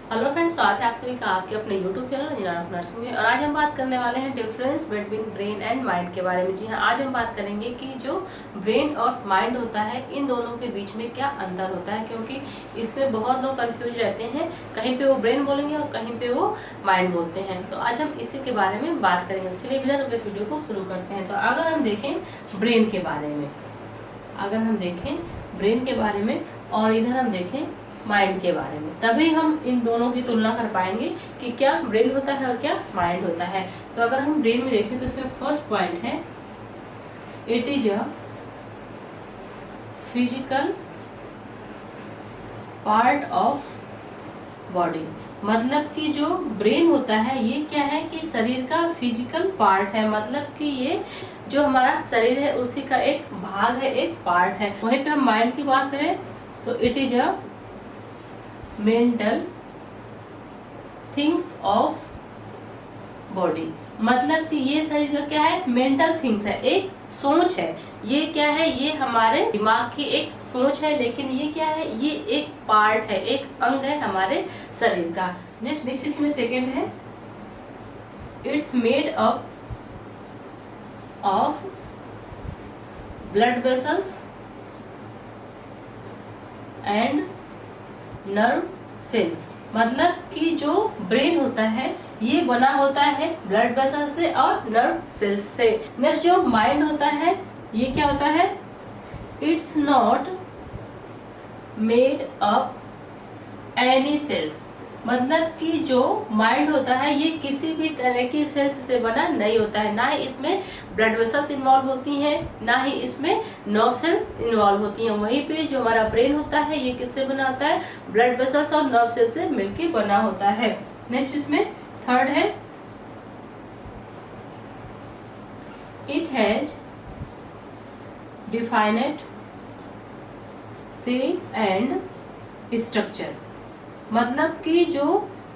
Hello friends, स्वागत है आप सभी का आपके अपने YouTube channel engineer of nursing में। और आज हम बात करने वाले हैं difference between brain and mind के बारे में। जी हाँ, आज हम बात करेंगे कि जो ब्रेन और माइंड होता है इन दोनों के बीच में क्या अंतर होता है, क्योंकि इसमें बहुत लोग कंफ्यूज रहते हैं। कहीं पे वो ब्रेन बोलेंगे और कहीं पे वो माइंड बोलते हैं। तो आज हम इसी के बारे में बात करेंगे। चलिए बिना रुके इस वीडियो को शुरू करते हैं। तो अगर हम देखें ब्रेन के बारे में, और इधर हम देखें माइंड के बारे में, तभी हम इन दोनों की तुलना कर पाएंगे कि क्या ब्रेन होता है और क्या माइंड होता है। तो अगर हम ब्रेन में देखें तो इसमें फर्स्ट पॉइंट है, it is a physical part of body. मतलब कि जो ब्रेन होता है ये क्या है कि शरीर का फिजिकल पार्ट है। मतलब कि ये जो हमारा शरीर है उसी का एक भाग है, एक पार्ट है। वहीं पे हम माइंड की बात करें तो it is a mental things of body. मतलब कि ये शरीर का क्या है, मेंटल थिंग्स है, एक सोच है। ये क्या है, ये हमारे दिमाग की एक सोच है, लेकिन ये क्या है, ये एक पार्ट है, एक अंग है हमारे शरीर का। नेक्स्ट इसमें सेकेंड है, it's made up of blood vessels and nerve cells. मतलब कि जो ब्रेन होता है ये बना होता है ब्लड वेसल से और नर्व सेल्स से। नेक्स्ट जो माइंड होता है ये क्या होता है, it's not made up any cells. मतलब कि जो माइंड होता है ये किसी भी तरह की सेल्स से बना नहीं होता है। ना ही इसमें ब्लड वेसल्स इन्वॉल्व होती हैं, ना ही इसमें नर्व सेल्स इन्वॉल्व होती हैं। वहीं पे जो हमारा ब्रेन होता है ये किससे बना होता है, ब्लड वेसल्स और नर्व सेल्स से मिलकर बना होता है। नेक्स्ट इसमें थर्ड है, it has defined shape and structure. मतलब कि जो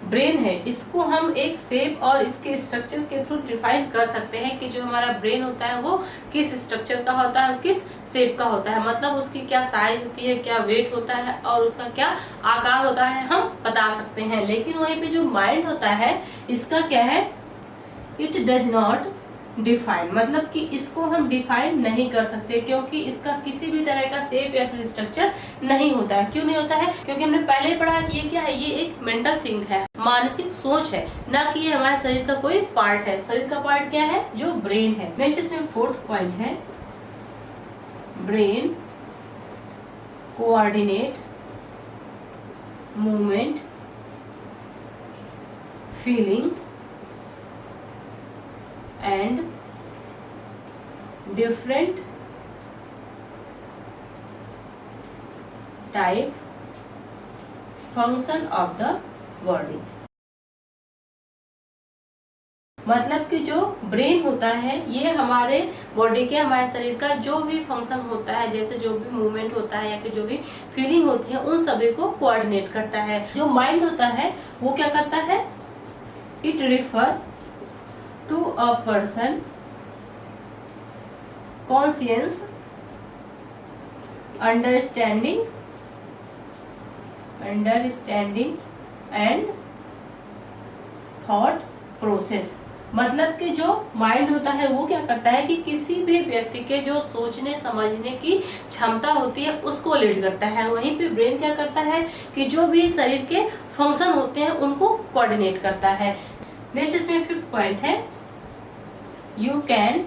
ब्रेन है इसको हम एक शेप और इसके स्ट्रक्चर के थ्रू डिफाइन कर सकते हैं कि जो हमारा ब्रेन होता है वो किस स्ट्रक्चर का होता है, किस शेप का होता है। मतलब उसकी क्या साइज होती है, क्या वेट होता है और उसका क्या आकार होता है हम बता सकते हैं। लेकिन वहीं पे जो माइंड होता है इसका क्या है, इट डज नॉट डिफाइन। मतलब कि इसको हम डिफाइन नहीं कर सकते, क्योंकि इसका किसी भी तरह का शेप या फिर स्ट्रक्चर नहीं होता है। क्यों नहीं होता है, क्योंकि हमने पहले ही पढ़ा कि ये क्या है, ये एक मेंटल थिंग है, मानसिक सोच है, ना कि ये हमारे शरीर का कोई पार्ट है। शरीर का पार्ट क्या है, जो ब्रेन है। नेक्स्ट इसमें फोर्थ पॉइंट है, brain coordinate movement, feeling and different type function of the body. मतलब कि जो ब्रेन होता है ये हमारे बॉडी के, हमारे शरीर का जो भी फंक्शन होता है, जैसे जो भी मूवमेंट होता है या फिर जो भी फीलिंग होती है उन सभी को कोऑर्डिनेट करता है। जो माइंड होता है वो क्या करता है, it refer to a person conscious understanding and thought process। मतलब कि जो माइंड होता है वो क्या करता है कि किसी भी व्यक्ति के जो सोचने समझने की क्षमता होती है उसको लीड करता है। वहीं पे ब्रेन क्या करता है कि जो भी शरीर के फंक्शन होते हैं उनको कोऑर्डिनेट करता है। नेक्स्ट इसमें फिफ्थ पॉइंट है, you can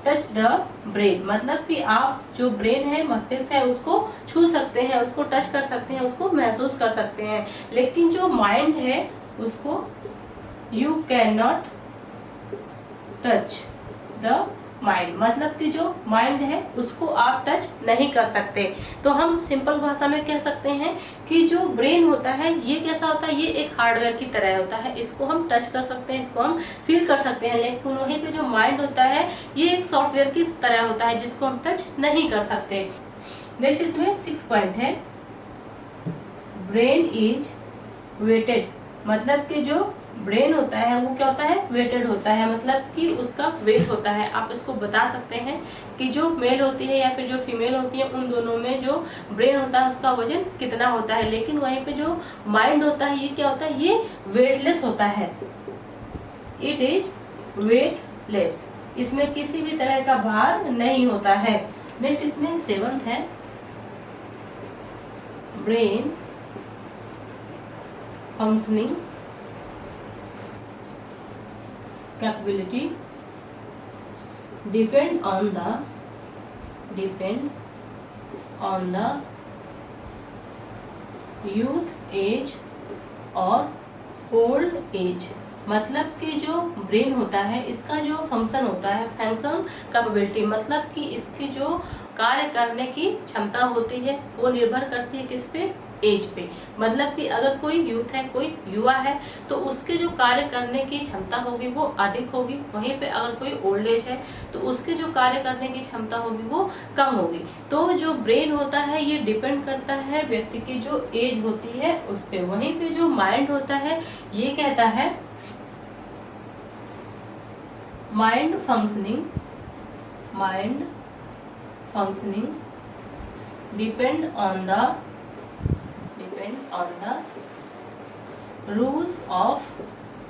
touch the brain. मतलब कि आप जो ब्रेन है, मस्तिष्क है, उसको छू सकते हैं, उसको टच कर सकते हैं, उसको महसूस कर सकते हैं। लेकिन जो माइंड है उसको you can not touch the mind. मतलब कि जो माइंड है उसको आप टच नहीं कर सकते। तो हम सिंपल भाषा में कह सकते हैं कि जो ब्रेन होता है ये कैसा होता है, ये एक हार्डवेयर की तरह होता है। इसको हम टच कर सकते हैं, इसको हम फील कर सकते हैं। लेकिन वहीं पे जो माइंड होता है ये एक सॉफ्टवेयर की तरह होता है जिसको हम टच नहीं कर सकते। नेक्स्ट इसमें 6 पॉइंट है, ब्रेन इज वेटेड। मतलब कि जो ब्रेन होता है वो क्या होता है, वेटेड होता है, मतलब कि उसका वेट होता है। आप इसको बता सकते हैं कि जो मेल होती है या फिर जो फीमेल होती है उन दोनों में जो ब्रेन होता है उसका वजन कितना होता है। लेकिन वहीं पे जो माइंड होता है ये क्या होता है, ये वेटलेस होता है, इट इज वेटलेस, इसमें किसी भी तरह का भार नहीं होता है। नेक्स्ट इसमें 7th है brain functioning capability depend on the youth age और ओल्ड एज। मतलब कि जो ब्रेन होता है इसका जो फंक्शन होता है, फंक्शन कैपेबिलिटी, मतलब कि इसकी जो कार्य करने की क्षमता होती है वो निर्भर करती है किस पे, एज पे। मतलब कि अगर कोई यूथ है, कोई युवा है, तो उसके जो कार्य करने की क्षमता होगी वो अधिक होगी। वहीं पे अगर कोई ओल्ड एज है तो उसके जो कार्य करने की क्षमता होगी वो कम होगी। तो जो ब्रेन होता है ये डिपेंड करता है व्यक्ति की जो एज होती है उस पे। वहीं पे जो माइंड होता है ये कहता है mind functioning depend on the rules of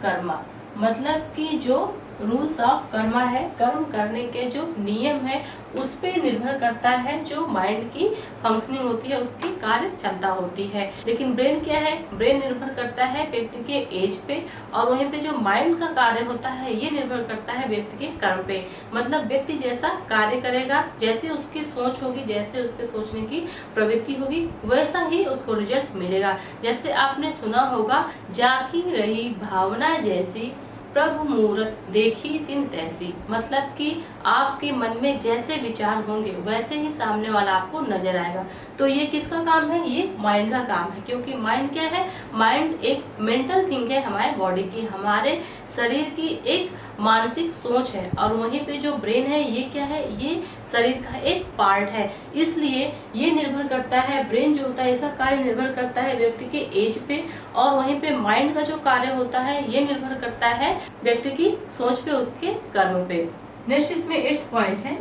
Karma. मतलब कि जो रूल्स ऑफ कर्मा है, कर्म करने के जो नियम है उस पे निर्भर करता है जो माइंड की फंक्शनिंग होती है, उसकी कार्य क्षमता होती है। लेकिन ब्रेन क्या है, ब्रेन निर्भर करता है व्यक्ति के एज पे, और वहीं पे जो माइंड का कार्य होता है ये निर्भर करता है व्यक्ति के कर्म पे। मतलब व्यक्ति जैसा कार्य करेगा, जैसे उसकी सोच होगी, जैसे उसके सोचने की प्रवृत्ति होगी, वैसा ही उसको रिजल्ट मिलेगा। जैसे आपने सुना होगा, जाकी रही भावना जैसी प्रभु मूरत देखी तिन तैसी। मतलब कि आपके मन में जैसे विचार होंगे वैसे ही सामने वाला आपको नजर आएगा। तो ये किसका काम है, ये माइंड का काम है। क्योंकि माइंड क्या है, माइंड एक मेंटल थिंग है, हमारे बॉडी की, हमारे शरीर की एक मानसिक सोच है। और वहीं पे जो ब्रेन है ये क्या है, ये शरीर का एक पार्ट है। इसलिए ये निर्भर करता है, ब्रेन जो होता है इसका कार्य निर्भर करता है व्यक्ति के एज पे, और वहीं पे माइंड का जो कार्य होता है ये निर्भर करता है व्यक्ति की सोच पे, उसके कर्म पे। नेक्स्ट इसमें 8th पॉइंट है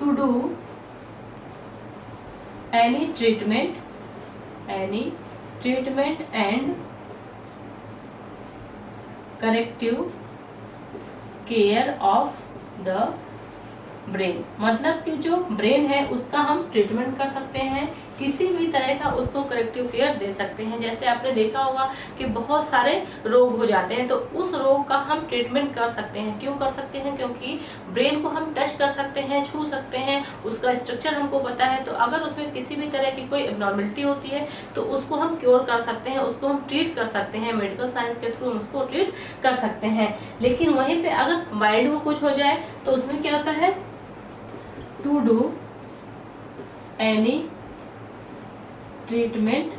to do any treatment and corrective care of the brain. मतलब कि जो ब्रेन है उसका हम ट्रीटमेंट कर सकते हैं, किसी भी तरह का उसको करेक्टिव केयर दे सकते हैं। जैसे आपने देखा होगा कि बहुत सारे रोग हो जाते हैं, तो उस रोग का हम ट्रीटमेंट कर सकते हैं। क्यों कर सकते हैं, क्योंकि ब्रेन को हम टच कर सकते हैं, छू सकते हैं, उसका स्ट्रक्चर हमको पता है। तो अगर उसमें किसी भी तरह की कोई एबनॉर्मलिटी होती है तो उसको हम क्योर कर सकते हैं, उसको हम ट्रीट कर सकते हैं, मेडिकल साइंस के थ्रू हम उसको ट्रीट कर सकते हैं। लेकिन वहीं पे अगर माइंड को कुछ हो जाए तो उसमें क्या होता है, to do any treatment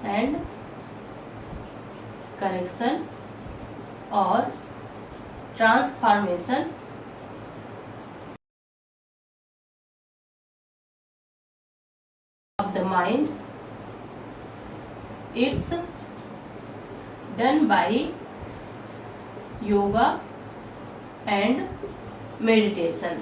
and correction और transformation of the mind, it's done by yoga and meditation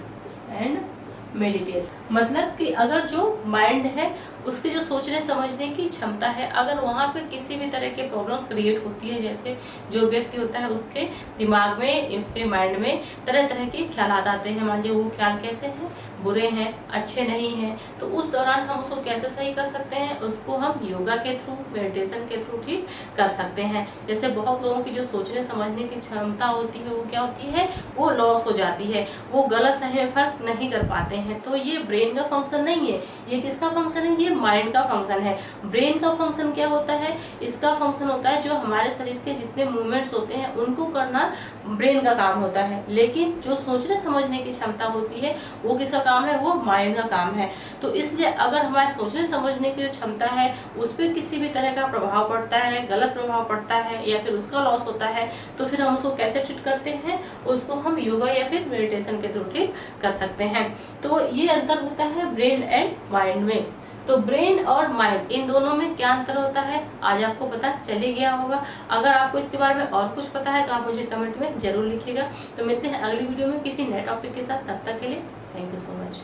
मतलब कि अगर जो माइंड है उसके जो सोचने समझने की क्षमता है, अगर वहाँ पे किसी भी तरह के प्रॉब्लम क्रिएट होती है, जैसे जो व्यक्ति होता है उसके दिमाग में, उसके माइंड में तरह तरह के ख्यालात आते हैं। मान लीजिए वो ख्याल कैसे हैं, बुरे हैं, अच्छे नहीं हैं, तो उस दौरान हम उसको कैसे सही कर सकते हैं, उसको हम योगा के थ्रू, मेडिटेशन के थ्रू ठीक कर सकते हैं। जैसे बहुत लोगों की जो सोचने समझने की क्षमता होती है वो क्या होती है, वो लॉस हो जाती है, वो गलत सही में फर्क नहीं कर पाते हैं। तो ये ब्रेन का फंक्शन नहीं है, ये किसका फंक्शन है, ये माइंड का फंक्शन है। ब्रेन का फंक्शन क्या होता है, इसका फंक्शन होता है जो हमारे शरीर के जितने मूवमेंट्स होते हैं उनको करना ब्रेन का काम होता है। लेकिन जो सोचने समझने की क्षमता होती है वो किसका काम है, वो माइंड का काम है। तो इसलिए अगर हमारे सोचने समझने की जो क्षमता है उस पर किसी भी तरह का प्रभाव पड़ता है, गलत प्रभाव पड़ता है या फिर उसका लॉस होता है, तो फिर हम उसको कैसे ट्रीट करते हैं, उसको हम योगा या फिर मेडिटेशन के थ्रू ठीक कर सकते हैं। तो ये अंतर होता है ब्रेन एंड माइंड में। तो ब्रेन और माइंड इन दोनों में क्या अंतर होता है आज आपको पता चले गया होगा। अगर आपको इसके बारे में और कुछ पता है तो आप मुझे कमेंट में जरूर लिखिएगा। तो मिलते हैं अगली वीडियो में किसी नए टॉपिक के साथ, तब तक के लिए थैंक यू सो मच।